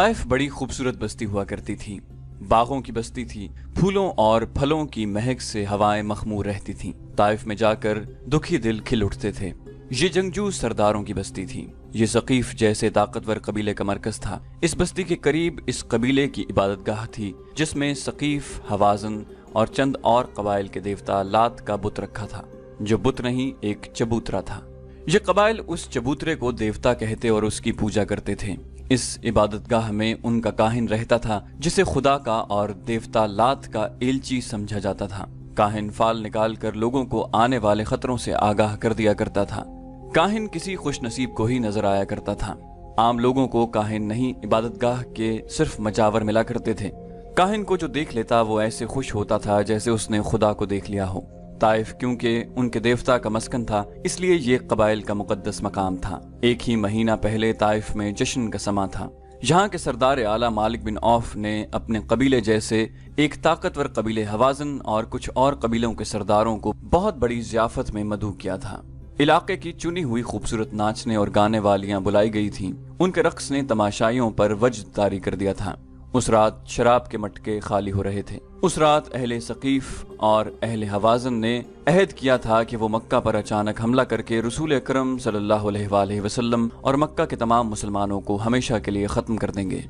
Taif बड़ी खूबसूरत बस्ती हुआ करती थी। बागों की बस्ती थी। फूलों और फलों की महक से हवाएं मखमूर रहती थीं। ताइफ में जाकर दुखी दिल खिल उठते थे। ये जंगजू सरदारों की बस्ती थी। ये सकीफ जैसे ताकतवर कबीले का मरकज था। इस बस्ती के करीब इस कबीले की इबादतगाह थी, जिसमें सकीफ, हवाजन और चंद और कबाइल के देवता लात का बुत रखा था, जो बुत नहीं एक चबूतरा था। ये कबाइल उस चबूतरे को देवता कहते और उसकी पूजा करते थे। इस इबादतगाह में उनका काहिन रहता था, जिसे खुदा का और देवता लात का एलची समझा जाता था। काहिन फाल निकाल कर लोगों को आने वाले खतरों से आगाह कर दिया करता था। काहिन किसी खुशनसीब को ही नजर आया करता था। आम लोगों को काहिन नहीं, इबादतगाह के सिर्फ मजावर मिला करते थे। काहिन को जो देख लेता वो ऐसे खुश होता था जैसे उसने खुदा को देख लिया हो। ताइफ क्योंकि उनके देवता का मस्कन था, इसलिए ये कबाइल का मुकद्दस मकाम था। एक ही महीना पहले ताइफ में जश्न का समा था। यहाँ के सरदार आला मालिक बिन औफ ने अपने कबीले जैसे एक ताकतवर कबीले हवाजन और कुछ और कबीलों के सरदारों को बहुत बड़ी ज़ियाफत में मदऊ किया था। इलाके की चुनी हुई खूबसूरत नाचने और गाने वालियां बुलाई गई थीं। उनके रक्स ने तमाशाइयों पर वजद तारी कर दिया था। उस रात शराब के मटके खाली हो रहे थे। उस रात अहले सकीफ और अहले हवाजन ने अहद किया था कि वो मक्का पर अचानक हमला करके रसूल अकरम सल्लल्लाहु अलैहि वसल्लम और मक्का के तमाम मुसलमानों को हमेशा के लिए खत्म कर देंगे।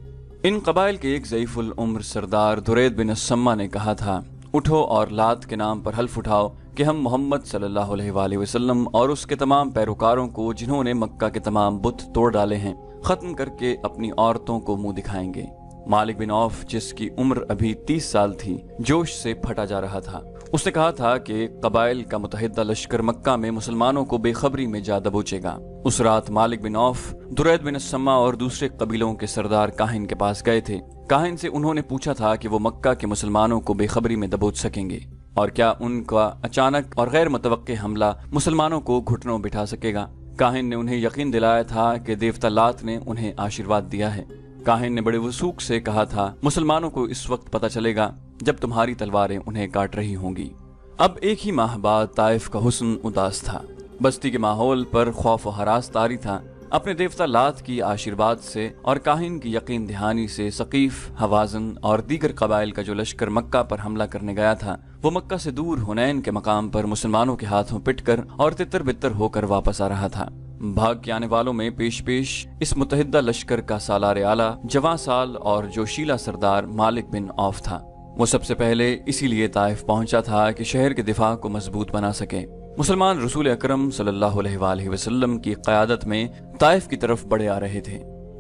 इन कबाइल के एक ज़ईफुल उम्र सरदार दुरैद बिन सम्मा ने कहा था, उठो और लात के नाम पर हल्फ उठाओ कि हम मोहम्मद सल्लल्लाहु अलैहि वसल्लम और उसके तमाम पैरोकारों को, जिन्होंने मक्का के तमाम बुत तोड़ डाले हैं, खत्म करके अपनी औरतों को मुंह दिखाएंगे। मालिक बिन औफ, जिसकी उम्र अभी 30 साल थी, जोश से फटा जा रहा था। उसने कहा था कि कबाइल का मुतहिदा लश्कर मक्का में मुसलमानों को बेखबरी में जा दबोचेगा। उस रात मालिक बिन औफ, दुरैद बिन सम्मा और दूसरे कबीलों के सरदार काहिन के पास गए थे। काहिन से उन्होंने पूछा था कि वो मक्का के मुसलमानों को बेखबरी में दबोच सकेंगे और क्या उनका अचानक और गैर मुतवक्के हमला मुसलमानों को घुटनों बिठा सकेगा। काहिन ने उन्हें यकीन दिलाया था कि देवता लात ने उन्हें आशीर्वाद दिया है। काहिन ने बड़े वसूख से कहा था, मुसलमानों को इस वक्त पता चलेगा जब तुम्हारी तलवारें उन्हें काट रही होंगी। अब एक ही माह बाद ताइफ का हुस्न उदास था। बस्ती के माहौल पर खौफ और हरास तारी था। अपने देवता लात की आशीर्वाद से और काहिन की यकीन दहानी से सकीफ, हवाजन और दीगर कबाइल का जो लश्कर मक्का पर हमला करने गया था, वो मक्का से दूर हुनैन के मकाम पर मुसलमानों के हाथों पिटकर और तितर बितर होकर वापस आ रहा था। भाग के आने वालों में पेश पेश इस मुतहिदा लश्कर का सालार आला, जवां साल और जोशीला सरदार मालिक बिन औफ था। वो सबसे पहले इसीलिए ताइफ पहुंचा था कि शहर के दिफा को मजबूत बना सके। मुसलमान रसूल अकरम सल्लल्लाहु अलैहि वसल्लम की क़यादत में ताइफ की तरफ बढ़े आ रहे थे।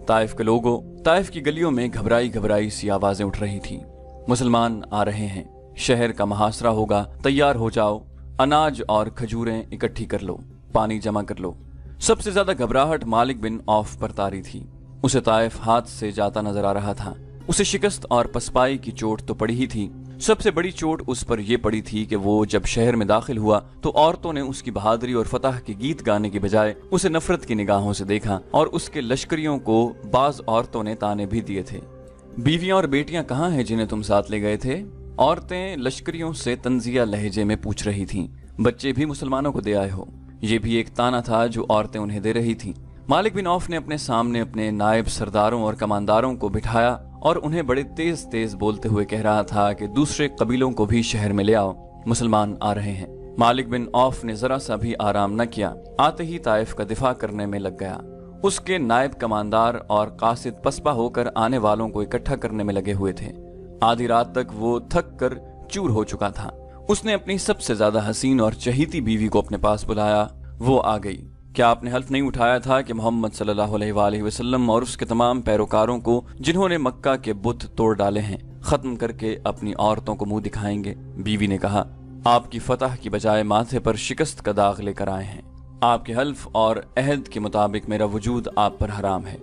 ताइफ के लोगों, ताइफ की गलियों में घबराई घबराई सी आवाजें उठ रही थी। मुसलमान आ रहे हैं, शहर का मुहासरा होगा, तैयार हो जाओ, अनाज और खजूरें इकट्ठी कर लो, पानी जमा कर लो। सबसे ज्यादा घबराहट मालिक बिन औफ पर तारी थी। उसे ताइफ हाथ से जाता नजर आ रहा था। उसे शिकस्त और पसपाई की चोट तो पड़ी ही थी। सबसे बड़ी चोट उस पर यह पड़ी थी कि वो जब शहर में दाखिल हुआ तो औरतों ने उसकी बहादुरी और फतह के गीत गाने की बजाय उसे नफरत की निगाहों से देखा और उसके लश्करियों को बाज औरतों ने ताने भी दिए थे। बीवियां और बेटियां कहाँ हैं जिन्हें तुम साथ ले गए थे? औरतें लश्करियों से तंजिया लहजे में पूछ रही थीं। बच्चे भी मुसलमानों को दे आए हो? ये भी एक ताना था जो औरतें उन्हें दे रही थीं। मालिक बिन औफ ने अपने सामने अपने नायब सरदारों और कमांदारों को बिठाया और उन्हें बड़े तेज तेज बोलते हुए कह रहा था कि दूसरे कबीलों को भी शहर में ले आओ, मुसलमान आ रहे हैं। मालिक बिन औफ ने जरा सा भी आराम न किया। आते ही ताइफ का दिफा करने में लग गया। उसके नायब कमांदार और कासिद पसपा होकर आने वालों को इकट्ठा करने में लगे हुए थे। आधी रात तक वो थक कर चूर हो चुका था। उसने अपनी सबसे ज्यादा हसीन और चहीती बीवी को अपने पास बुलाया। वो आ गई। क्या आपने हल्फ नहीं उठाया था कि मोहम्मद सल्लल्लाहु अलैहि वसल्लम और उसके तमाम पैरोकारों को, जिन्होंने मक्का के बुत तोड़ डाले हैं, खत्म करके अपनी औरतों को मुंह दिखाएंगे? बीवी ने कहा, आपकी फतह की बजाय माथे पर शिकस्त का दाग लेकर आए हैं। आपके हल्फ और अहद के मुताबिक मेरा वजूद आप पर हराम है।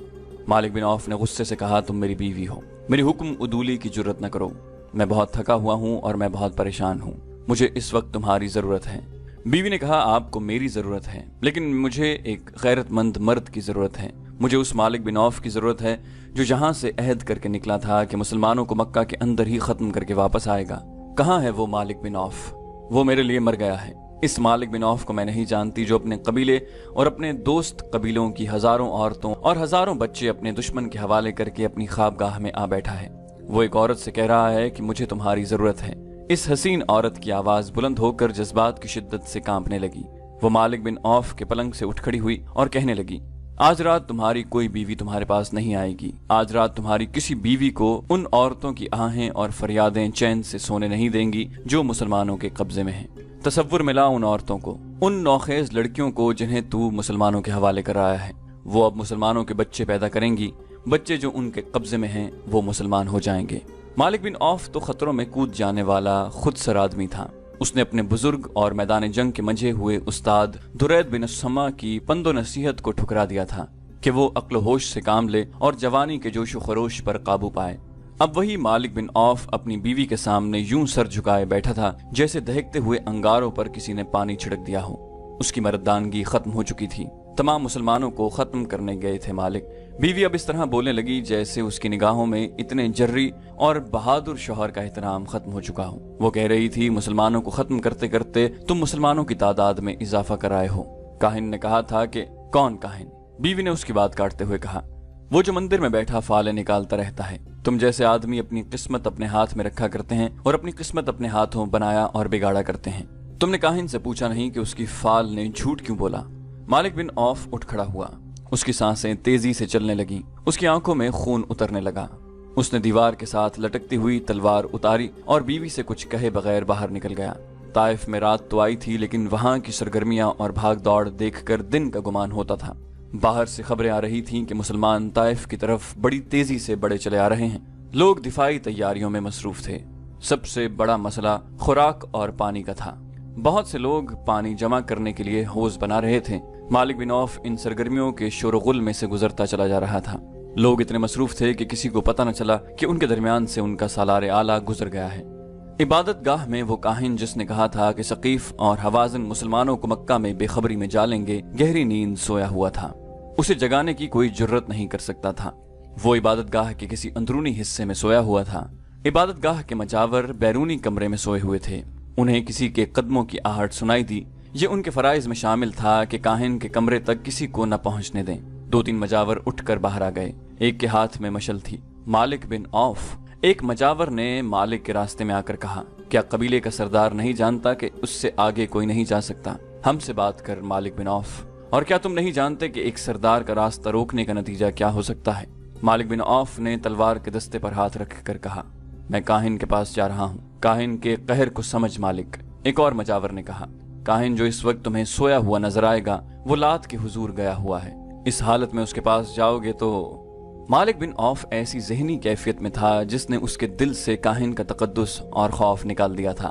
मालिक बिन औफ ने गुस्से से कहा, तुम मेरी बीवी हो, मेरी हुक्म उदूली की जुर्रत न करो। मैं बहुत थका हुआ हूँ और मैं बहुत परेशान हूँ। मुझे इस वक्त तुम्हारी जरूरत है। बीवी ने कहा, आपको मेरी जरूरत है, लेकिन मुझे एक गैरतमंद मर्द की जरूरत है। मुझे उस मालिक बिन औफ की जरूरत है जो यहाँ से अहद करके निकला था कि मुसलमानों को मक्का के अंदर ही खत्म करके वापस आएगा। कहाँ है वो मालिक बिन औफ? वो मेरे लिए मर गया है। इस मालिक बिन औफ को मैं नहीं जानती जो अपने कबीले और अपने दोस्त कबीलों की हजारों औरतों और हजारों बच्चे अपने दुश्मन के हवाले करके अपनी ख्वाबगाह में आ बैठा है। वो एक औरत से कह रहा है कि मुझे तुम्हारी जरूरत है। इस हसीन औरत की आवाज बुलंद होकर जज्बात की शिद्दत से कांपने लगी। वो मालिक बिन औफ के पलंग से उठ खड़ी हुई और कहने लगी, आज रात तुम्हारी कोई बीवी तुम्हारे पास नहीं आएगी। आज रात तुम्हारी किसी बीवी को उन औरतों की आहें और फरियादें चैन से सोने नहीं देंगी जो मुसलमानों के कब्जे में हैं। तसव्वुर मिला उन औरतों को, उन नौखेज लड़कियों को जिन्हें तू मुसलमानों के हवाले कर आया है। वो अब मुसलमानों के बच्चे पैदा करेंगी। बच्चे जो उनके कब्जे में हैं वो मुसलमान हो जाएंगे। मालिक बिन औफ तो खतरों में कूद जाने वाला खुदसर आदमी था। उसने अपने बुजुर्ग और मैदान जंग के मंझे हुए उस्ताद दुरैद बिन समा की पंदो नसीहत को ठुकरा दिया था कि वो अक्ल होश से काम ले और जवानी के जोशो खरोश पर काबू पाए। अब वही मालिक बिन औफ अपनी बीवी के सामने यूं सर झुकाए बैठा था जैसे दहकते हुए अंगारों पर किसी ने पानी छिड़क दिया हो। उसकी मर्दानगी खत्म हो चुकी थी। तमाम मुसलमानों को खत्म करने गए थे मालिक। बीवी अब इस तरह बोलने लगी जैसे उसकी निगाहों में इतने जर्री और बहादुर शौहर का एहतराम खत्म हो चुका हो। वो कह रही थी, मुसलमानों को खत्म करते करते तुम मुसलमानों की तादाद में इजाफा कराए हो। काहिन ने कहा था कि कौन काहिन? बीवी ने उसकी बात काटते हुए कहा, वो जो मंदिर में बैठा फाले निकालता रहता है। तुम जैसे आदमी अपनी किस्मत अपने हाथ में रखा करते हैं और अपनी किस्मत अपने हाथों बनाया और बिगाड़ा करते हैं। तुमने काहिन से पूछा नहीं कि उसकी फाल ने झूठ क्यों बोला? मालिक बिन औफ उठ खड़ा हुआ। उसकी सांसें तेजी से चलने लगी। उसकी आंखों में खून उतरने लगा। उसने दीवार के साथ लटकती हुई तलवार उतारी और बीवी से कुछ कहे बगैर बाहर निकल गया। ताइफ में रात तो आई थी, लेकिन वहां की सरगर्मियां और भाग दौड़ देखकर दिन का गुमान होता था। बाहर से खबरें आ रही थीं कि मुसलमान ताइफ की तरफ बड़ी तेजी से बढ़े चले आ रहे हैं। लोग दिफाई तैयारियों में मसरूफ थे। सबसे बड़ा मसला खुराक और पानी का था। बहुत से लोग पानी जमा करने के लिए हौज बना रहे थे। मालिक बिन औफ इन सरगर्मियों के शोरगुल में से गुजरता चला जा रहा था। लोग इतने मसरूफ थे कि किसी को पता न चला कि उनके दरमियान से उनका सालार आला गुजर गया है। इबादत गाह में वो काहिन जिसने कहा था कि सकीफ और हवाजन मुसलमानों को मक्का में बेखबरी में जा लेंगे, गहरी नींद सोया हुआ था। उसे जगाने की कोई जुर्रत नहीं कर सकता था। वो इबादत गाह के किसी अंदरूनी हिस्से में सोया हुआ था। इबादत गाह के मजावर बैरूनी कमरे में सोए हुए थे। उन्हें किसी के कदमों की आहट सुनाई दी। ये उनके फराइज में शामिल था कि काहिन के कमरे तक किसी को न पहुंचने दें। 2-3 मजावर उठकर बाहर आ गए। एक के हाथ में मशल थी। मालिक बिन औफ। एक मजावर ने मालिक के रास्ते में आकर कहा, क्या कबीले का सरदार नहीं जानता कि उससे आगे कोई नहीं जा सकता? हमसे बात कर मालिक बिन औफ। और क्या तुम नहीं जानते कि एक सरदार का रास्ता रोकने का नतीजा क्या हो सकता है? मालिक बिन औफ ने तलवार के दस्ते पर हाथ रखकर कहा, मैं काहिन के पास जा रहा हूँ। काहिन के कहर को समझ मालिक। एक और मजावर ने कहा, काहिन जो इस वक्त तुम्हें सोया हुआ नजर आएगा वो लात के हुजूर गया हुआ है। इस हालत में उसके पास जाओगे तो। मालिक बिन औफ ऐसी ज़हनी कैफियत में था जिसने उसके दिल से काहिन का तकद्दुस और खौफ निकाल दिया था।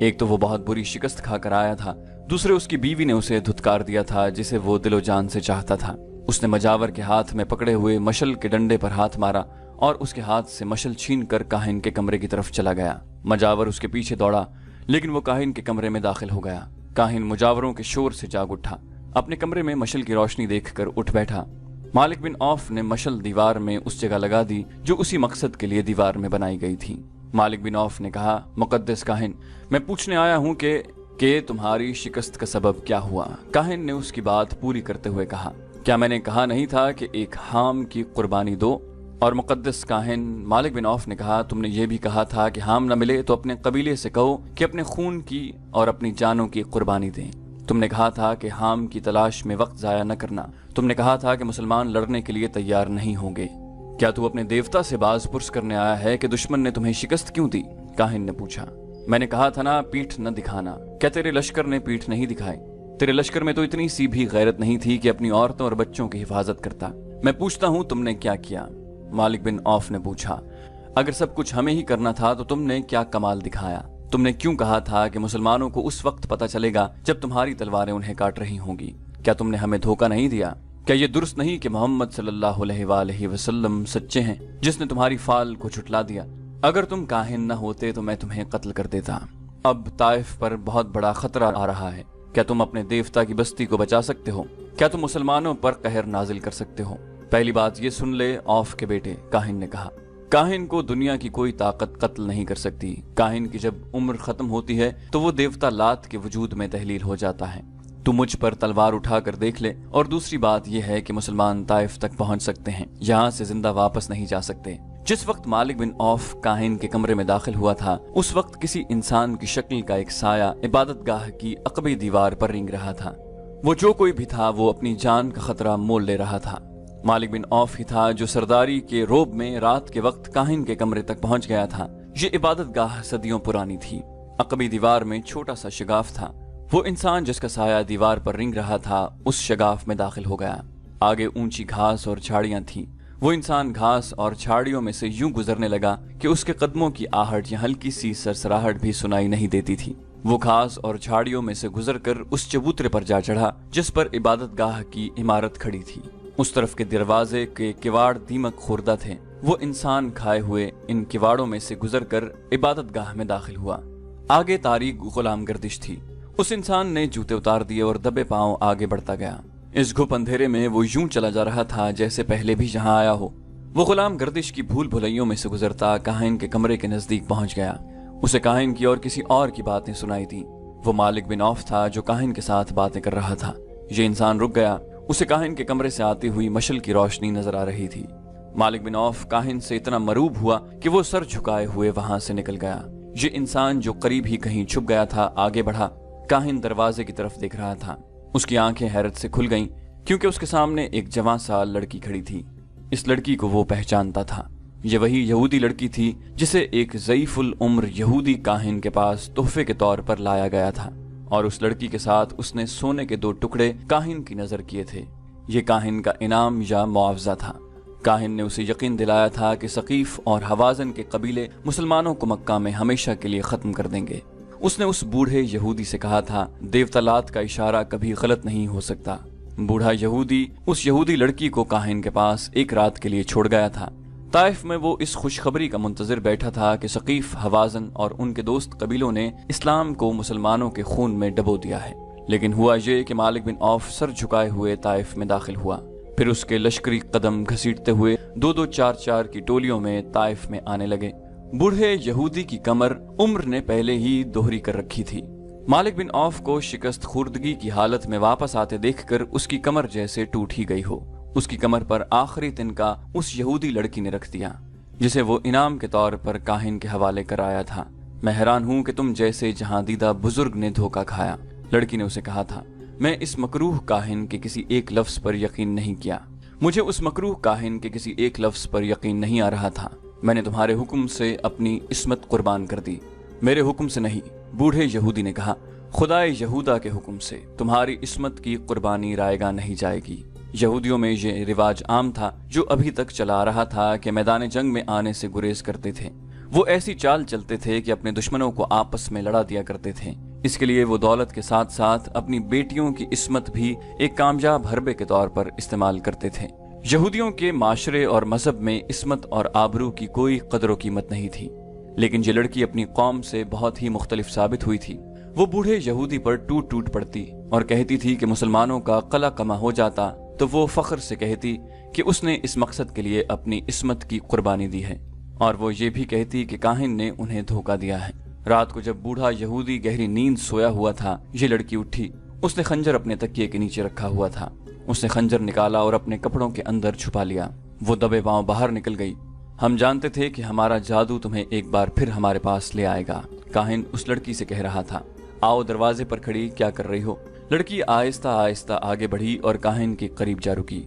एक तो वो बहुत बुरी शिकस्त खाकर आया था, दूसरे उसकी बीवी ने उसे धुतकार दिया था जिसे वो दिलो जान से चाहता था। उसने मजावर के हाथ में पकड़े हुए मशल के डंडे पर हाथ मारा और उसके हाथ से मशल छीन कर काहिन के कमरे की तरफ चला गया। मजावर उसके पीछे दौड़ा, लेकिन वो काहिन के कमरे में दाखिल हो गया। काहिन मुजावरों के शोर से जाग उठा। अपने कमरे में मशल की रोशनी देखकर उठ बैठा। मालिक बिन औफ ने मशल दीवार में उस जगह लगा दी जो उसी मकसद के लिए दीवार में बनाई गई थी। मालिक बिन औफ ने कहा, मुकद्दस काहिन, मैं पूछने आया हूँ कि तुम्हारी शिकस्त का सबब क्या हुआ? काहिन ने उसकी बात पूरी करते हुए कहा, क्या मैंने कहा नहीं था कि एक हाम की कुर्बानी दो? और मुकद्दस काहिन, मालिक बिन औफ ने कहा, तुमने ये भी कहा था कि हाम न मिले तो अपने कबीले से कहो कि अपने खून की और अपनी जानों की कुर्बानी दें। तुमने कहा था कि हाम की तलाश में वक्त जाया न करना। तुमने कहा था कि मुसलमान लड़ने के लिए तैयार नहीं होंगे। क्या तू अपने देवता से बाज पुरस करने आया है कि दुश्मन ने तुम्हें शिकस्त क्यों दी? काहिन ने पूछा। मैंने कहा था ना, पीठ न दिखाना। क्या तेरे लश्कर ने पीठ नहीं दिखाई? तेरे लश्कर में तो इतनी सी भी गैरत नहीं थी कि अपनी औरतों और बच्चों की हिफाजत करता। मैं पूछता हूँ, तुमने क्या किया? मालिक बिन औफ ने पूछा, अगर सब कुछ हमें ही करना था तो तुमने क्या कमाल दिखाया? तुमने क्यों कहा था कि मुसलमानों को उस वक्त पता चलेगा जब तुम्हारी तलवारें उन्हें काट रही होंगी? क्या तुमने हमें धोखा नहीं दिया? क्या ये दुरुस्त नहीं कि मोहम्मद सल्लल्लाहु अलैहि वसल्लम सच्चे हैं जिसने तुम्हारी फाल को झुटला दिया? अगर तुम काहिन न होते तो मैं तुम्हें कत्ल कर देता। अब ताइफ पर बहुत बड़ा खतरा आ रहा है। क्या तुम अपने देवता की बस्ती को बचा सकते हो? क्या तुम मुसलमानों पर कहर नाजिल कर सकते हो? पहली बात ये सुन ले औफ के बेटे, काहिन ने कहा, काहिन को दुनिया की कोई ताकत कत्ल नहीं कर सकती। काहिन की जब उम्र खत्म होती है तो वो देवता लात के वजूद में तहलील हो जाता है। तू मुझ पर तलवार उठाकर देख ले। और दूसरी बात यह है कि मुसलमान ताइफ तक पहुंच सकते हैं, यहाँ से जिंदा वापस नहीं जा सकते। जिस वक्त मालिक बिन औफ काहिन के कमरे में दाखिल हुआ था, उस वक्त किसी इंसान की शक्ल का एक साया इबादतगाह की अकबी दीवार पर रेंग रहा था। वो जो कोई भी था वो अपनी जान का खतरा मोल ले रहा था। मालिक बिन औफ ही था जो सरदारी के रोब में रात के वक्त काहिन के कमरे तक पहुंच गया था। ये इबादतगाह सदियों पुरानी थी। अकबी दीवार में छोटा सा शगाफ था। वो इंसान जिसका साया दीवार पर रिंग रहा था उस शगाफ में दाखिल हो गया। आगे ऊंची घास और झाड़ियां थीं। वो इंसान घास और झाड़ियों में से यूं गुजरने लगा कि उसके कदमों की आहट या हल्की सी सरसराहट भी सुनाई नहीं देती थी। वो घास और झाड़ियों में से गुजरकर उस चबूतरे पर जा चढ़ा जिस पर इबादतगाह की इमारत खड़ी थी। उस तरफ के दरवाजे के किवाड़ दीमक खुर्दा थे। वो इंसान खाए हुए इन किवाड़ों में से गुजरकर इबादतगाह में दाखिल हुआ। आगे तारीक गुलाम गर्दिश थी। उस इंसान ने जूते उतार दिए और दबे पांव आगे बढ़ता गया। इस घुप अंधेरे में वो यूं चला जा रहा था जैसे पहले भी यहाँ आया हो। वो गुलाम गर्दिश की भूल भुलैयों में से गुजरता काहिन के कमरे के नजदीक पहुंच गया। उसे काहिन की और किसी और की बातें सुनाई दी। वो मालिक बिन औफ था जो काहिन के साथ बातें कर रहा था। ये इंसान रुक गया। उसे काहिन के कमरे से आती हुई मशल की रोशनी नजर आ रही थी। मालिक बिन औफ काहिन से इतना मरूब हुआ कि वो सर झुकाए हुए वहां से निकल गया। ये इंसान जो करीब ही कहीं छुप गया था आगे बढ़ा। काहिन दरवाजे की तरफ देख रहा था। उसकी आंखें हैरत से खुल गईं क्योंकि उसके सामने एक जवां सा लड़की खड़ी थी। इस लड़की को वो पहचानता था। ये वही यहूदी लड़की थी जिसे एक ज़ईफुल उम्र यहूदी काहिन के पास तोहफे के तौर पर लाया गया था और उस लड़की के साथ उसने सोने के 2 टुकड़े काहिन की नजर किए थे। ये काहिन का इनाम या मुआवजा था। काहिन ने उसे यकीन दिलाया था कि सकीफ और हवाजन के कबीले मुसलमानों को मक्का में हमेशा के लिए खत्म कर देंगे। उसने उस बूढ़े यहूदी से कहा था, देवता लात का इशारा कभी गलत नहीं हो सकता। बूढ़ा यहूदी उस यहूदी लड़की को काहिन के पास एक रात के लिए छोड़ गया था। ताइफ में वो इस खुशखबरी का मुंतजिर बैठा था कि सकीफ, हवाजन और उनके दोस्त कबीलों ने इस्लाम को मुसलमानों के खून में डबो दिया है। लेकिन हुआ ये कि मालिक बिन औफ सर झुकाए हुए ताइफ में दाखिल हुआ। फिर उसके लश्करी कदम घसीटते हुए 2-2, 4-4 की टोलियों में ताइफ में आने लगे। बूढ़े यहूदी की कमर उम्र ने पहले ही दोहरी कर रखी थी। मालिक बिन औफ को शिकस्त खुर्दगी की हालत में वापस आते देखकर उसकी कमर जैसे टूट ही गई हो। उसकी कमर पर आखिरी तिनका उस यहूदी लड़की ने रख दिया जिसे वो इनाम के तौर पर काहिन के हवाले कराया था। मैं हैरान हूं कि तुम जैसे जहांदीदा बुजुर्ग ने धोखा खाया, लड़की ने उसे कहा था। मैं इस मकरूह काहिन के किसी एक लफ्ज पर यकीन नहीं किया। मुझे उस मकरूह काहिन के किसी एक लफ्ज पर यकीन नहीं आ रहा था। मैंने तुम्हारे हुक्म से अपनी इस्मत कुर्बान कर दी। मेरे हुक्म से नहीं, बूढ़े यहूदी ने कहा। खुदाए यहूदा के हुक्म से तुम्हारी इस्मत की कुर्बानी रायगा नहीं जाएगी। यहूदियों में ये रिवाज आम था जो अभी तक चला रहा था कि मैदान जंग में आने से गुरेज करते थे। वो ऐसी चाल चलते थे कि अपने दुश्मनों को आपस में लड़ा दिया करते थे। इसके लिए वो दौलत के साथ साथ अपनी बेटियों की इस्मत भी एक कामयाब हरबे के तौर पर इस्तेमाल करते थे। यहूदियों के माशरे और मजहब में इस्मत और आबरू की कोई कदर कीमत नहीं थी। लेकिन ये लड़की अपनी कौम से बहुत ही मुख्तलिफ साबित हुई थी। वो बूढ़े यहूदी पर टूट टूट पड़ती और कहती थी कि मुसलमानों का कला कमा हो जाता तो वो फख्र से कहती कि उसने इस मकसद के लिए अपनी इस्मत की कुर्बानी दी है। और वो ये भी कहती कि काहिन ने उन्हें धोखा दिया है। रात को जब बूढ़ा यहूदी गहरी नींद सोया हुआ था, ये लड़की उठी। उसने खंजर अपने तकिए के नीचे रखा हुआ था। उसने खंजर निकाला और अपने कपड़ों के अंदर छुपा लिया। वो दबे पांव बाहर निकल गई। हम जानते थे कि हमारा जादू तुम्हें एक बार फिर हमारे पास ले आएगा, काहिन उस लड़की से कह रहा था। आओ, दरवाजे पर खड़ी क्या कर रही हो? लड़की आहिस्ता आहिस्ता आगे बढ़ी और काहिन के करीब जा रुकी।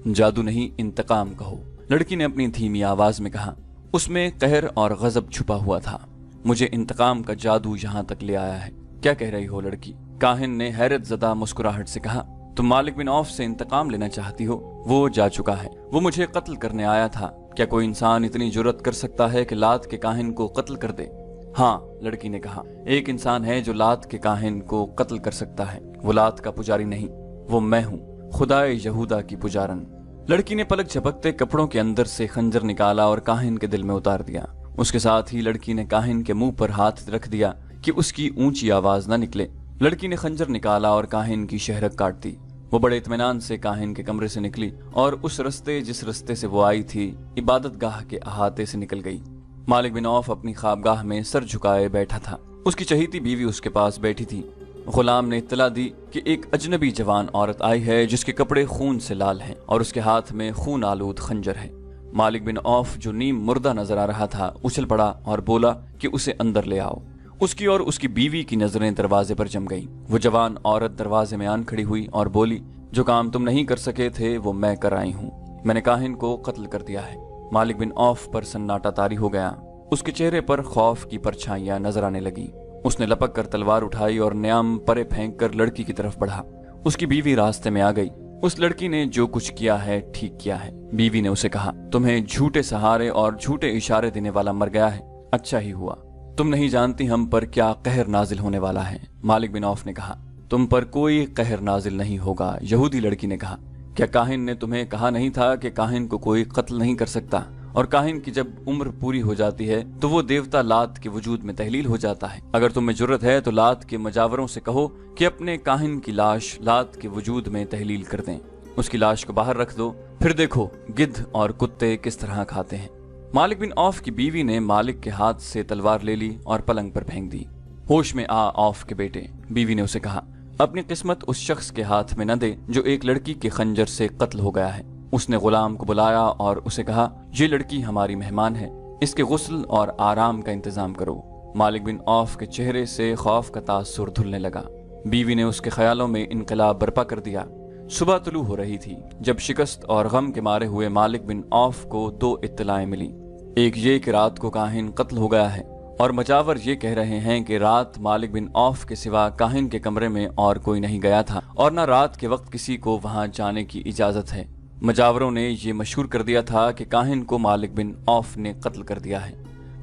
जादू नहीं, इंतकाम कहो, लड़की ने अपनी धीमी आवाज में कहा। उसमें कहर और गजब छुपा हुआ था। मुझे इंतकाम का जादू यहाँ तक ले आया है। क्या कह रही हो लड़की? काहिन ने हैरत ज़दा मुस्कुराहट से कहा। तुम मालिक बिन औफ से इंतकाम लेना चाहती हो? वो जा चुका है। वो मुझे कत्ल करने आया था। क्या कोई इंसान इतनी जुर्रत कर सकता है कि लात के काहिन को कत्ल कर दे? हाँ, लड़की ने कहा। एक इंसान है जो लात के काहिन को कत्ल कर सकता है। वो लात का पुजारी नहीं, वो मैं हूँ, खुदाए यहूदा की पुजारन। लड़की ने पलक झपकते कपड़ों के अंदर से खंजर निकाला और काहिन के दिल में उतार दिया। उसके साथ ही लड़की ने काहिन के मुंह पर हाथ रख दिया कि उसकी ऊंची आवाज न निकले। लड़की ने खंजर निकाला और काहिन की शहरक काट दी। वो बड़े इत्मीनान से काहिन के कमरे से निकली और उस रस्ते जिस रस्ते से वो आई थी इबादत गाह के अहाते से निकल गई। मालिक बिन औफ अपनी ख्वाबगाह में सर झुकाए बैठा था। उसकी चहीती बीवी उसके पास बैठी थी। गुलाम ने इत्तला दी कि एक अजनबी जवान औरत आई है जिसके कपड़े खून से लाल हैं और उसके हाथ में खून आलूद खंजर है। मालिक बिन औफ जो नीम मुर्दा नजर आ रहा था उछल पड़ा और बोला कि उसे अंदर ले आओ। उसकी और उसकी बीवी की नजरें दरवाजे पर जम गईं। वो जवान औरत दरवाजे में आन खड़ी हुई और बोली, जो काम तुम नहीं कर सके थे वो मैं कर आई हूँ। मैंने काहिन को कत्ल कर दिया है। मालिक बिन औफ पर सन्नाटा तारी हो गया। उसके चेहरे पर खौफ की परछाइयां नजर आने लगी। उसने लपक कर तलवार उठाई और न्याम परे फेंक कर लड़की की तरफ बढ़ा। उसकी बीवी रास्ते में आ गई। उस लड़की ने जो कुछ किया है ठीक किया है। बीवी ने उसे कहा, तुम्हें झूठे सहारे और झूठे इशारे देने वाला मर गया है। अच्छा ही हुआ। तुम नहीं जानती हम पर क्या कहर नाजिल होने वाला है। मालिक बिन औफ ने कहा, तुम पर कोई कहर नाजिल नहीं होगा। यहूदी लड़की ने कहा, क्या काहिन ने तुम्हें कहा नहीं था कि काहिन को कोई कत्ल नहीं कर सकता, और काहिन की जब उम्र पूरी हो जाती है तो वो देवता लात के वजूद में तहलील हो जाता है। अगर तुम्हें जुर्रत है तो लात के मजावरों से कहो कि अपने काहिन की लाश लात के वजूद में तहलील कर दें। उसकी लाश को बाहर रख दो, फिर देखो गिद्ध और कुत्ते किस तरह खाते हैं। मालिक बिन औफ की बीवी ने मालिक के हाथ से तलवार ले ली और पलंग पर फेंक दी। होश में आ औफ के बेटे, बीवी ने उसे कहा, अपनी किस्मत उस शख्स के हाथ में न दे जो एक लड़की के खंजर से कत्ल हो गया है। उसने गुलाम को बुलाया और उसे कहा, ये लड़की हमारी मेहमान है, इसके गुस्ल और आराम का इंतजाम करो। मालिक बिन औफ के चेहरे से खौफ का तासुर धुलने लगा। बीवी ने उसके ख्यालों में इनकलाब बर्पा कर दिया। सुबह तुलू हो रही थी जब शिकस्त और गम के मारे हुए मालिक बिन औफ को दो इत्तलाएं मिली। एक ये कि रात को काहिन कत्ल हो गया है, और मजावर ये कह रहे हैं कि रात मालिक बिन औफ के सिवा काहिन के कमरे में और कोई नहीं गया था और न रात के वक्त किसी को वहां जाने की इजाजत है। मजावरों ने ये मशहूर कर दिया था कि काहिन को मालिक बिन औफ ने कत्ल कर दिया है।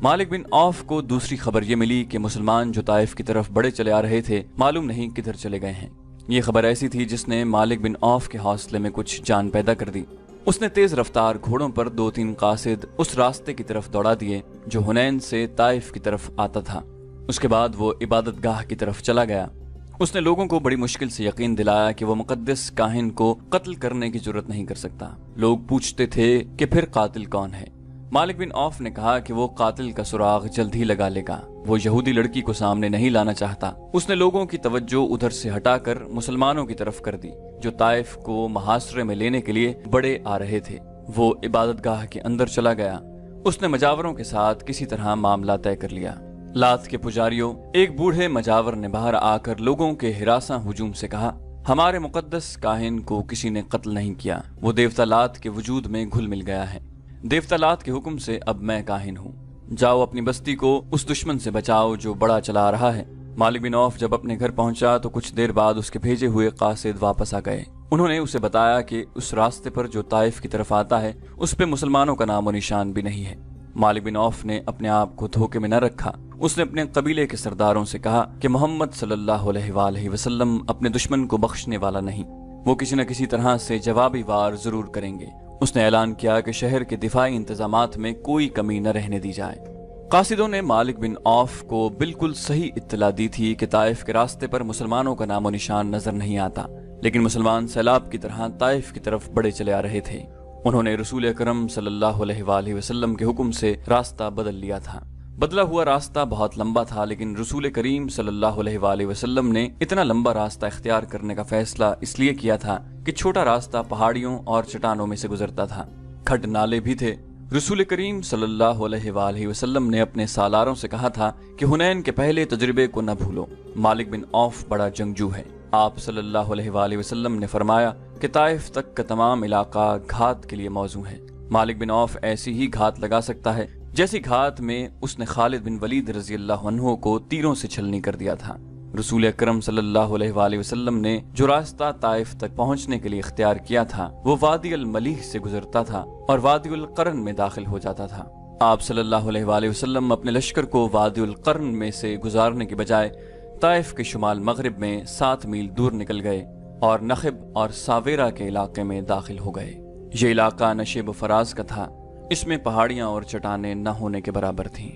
मालिक बिन औफ को दूसरी खबर ये मिली कि मुसलमान जो ताइफ की तरफ बड़े चले आ रहे थे मालूम नहीं किधर चले गए हैं। ये खबर ऐसी थी जिसने मालिक बिन औफ के हौसले में कुछ जान पैदा कर दी। उसने तेज रफ्तार घोड़ों पर 2-3 कासिद उस रास्ते की तरफ दौड़ा दिए जो हुनैन से ताइफ की तरफ आता था। उसके बाद वो इबादत गाह की तरफ चला गया। उसने लोगों को बड़ी मुश्किल से यकीन दिलाया कि वो मुकद्दस काहिन को कत्ल करने की जरूरत नहीं कर सकता। लोग पूछते थे कि फिर कातिल कौन है। मालिक बिन औफ ने कहा कि वो कातिल का सुराग जल्द ही लगा लेगा। वो यहूदी लड़की को सामने नहीं लाना चाहता। उसने लोगों की तवज्जो उधर से हटाकर मुसलमानों की तरफ कर दी जो ताइफ को मुहासरे में लेने के लिए बड़े आ रहे थे। वो इबादत गाह के अंदर चला गया। उसने मजावरों के साथ किसी तरह मामला तय कर लिया। लात के पुजारियों, एक बूढ़े मजावर ने बाहर आकर लोगों के हिरासा हुजूम से कहा, हमारे मुकद्दस काहिन को किसी ने कत्ल नहीं किया। वो देवता लात के वजूद में घुल मिल गया है। देवता लात के हुक्म से अब मैं काहिन हूँ। जाओ अपनी बस्ती को उस दुश्मन से बचाओ जो बड़ा चला आ रहा है। मालिक बिन औफ जब अपने घर पहुंचा तो कुछ देर बाद उसके भेजे हुए कासिद वापस आ गए। उन्होंने उसे बताया कि उस रास्ते पर जो ताइफ की तरफ आता है उस पे मुसलमानों का नामो निशान भी नहीं है। मालिक बिन औफ ने अपने आप को धोखे में न रखा। उसने अपने कबीले के सरदारों से कहा कि मोहम्मद सल्लल्लाहु अलैहि वसल्लम अपने दुश्मन को बख्शने वाला नहीं, वो किसी न किसी तरह से जवाबी वार जरूर करेंगे। उसने ऐलान किया कि शहर के दिफाई इंतजामात में कोई कमी न रहने दी जाए। कासिदों ने मालिक बिन औफ को बिल्कुल सही इत्तला दी थी कि ताइफ के रास्ते पर मुसलमानों का नामो निशान नजर नहीं आता, लेकिन मुसलमान सैलाब की तरह ताइफ की तरफ बड़े चले आ रहे थे। उन्होंने रसूल अकरम सल्लल्लाहु अलैहि वसल्लम के हुक्म से रास्ता बदल लिया था। बदला हुआ रास्ता बहुत लंबा था, लेकिन रसूल करीम सल्लल्लाहु अलैहि वसल्लम ने इतना लंबा रास्ता इख्तियार करने का फैसला इसलिए किया था कि छोटा रास्ता पहाड़ियों और चट्टानों में से गुजरता था। खड्ड नाले भी थे। रसूल करीम सल्लल्लाहु अलैहि वसल्लम ने अपने सालारों से कहा था कि हुनैन के पहले तजुर्बे को न भूलो। मालिक बिन औफ बड़ा जंगजू है। आप सल्लल्लाहु अलैहि वसल्लम ने फरमाया कि ताइफ तक का तमाम इलाका घात के लिए मौजू है। मालिक बिन औफ ऐसी ही घात लगा सकता है जैसी घात में उसने खालिद बिन वलीद रजी अल्लाह अन्हु को तीरों से छलनी कर दिया था। रसूल अकरम सल्लल्लाहु अलैहि वसल्लम ने जो रास्ता ताइफ तक पहुंचने के लिए इख्तियार किया था वो वादी अल मलीह से गुजरता था और वादी उल करन में दाखिल हो जाता था। आप सल्लल्लाहु अलैहि वसल्लम अपने लश्कर को वादी उल करन में से गुजारने के बजाय ताइफ के शुमाल मगरिब में 7 मील दूर निकल गए और नखब और सावेरा के इलाके में दाखिल हो गए। ये इलाका नशेब फराज का था। इसमें पहाड़ियां और चट्टानें न होने के बराबर थीं।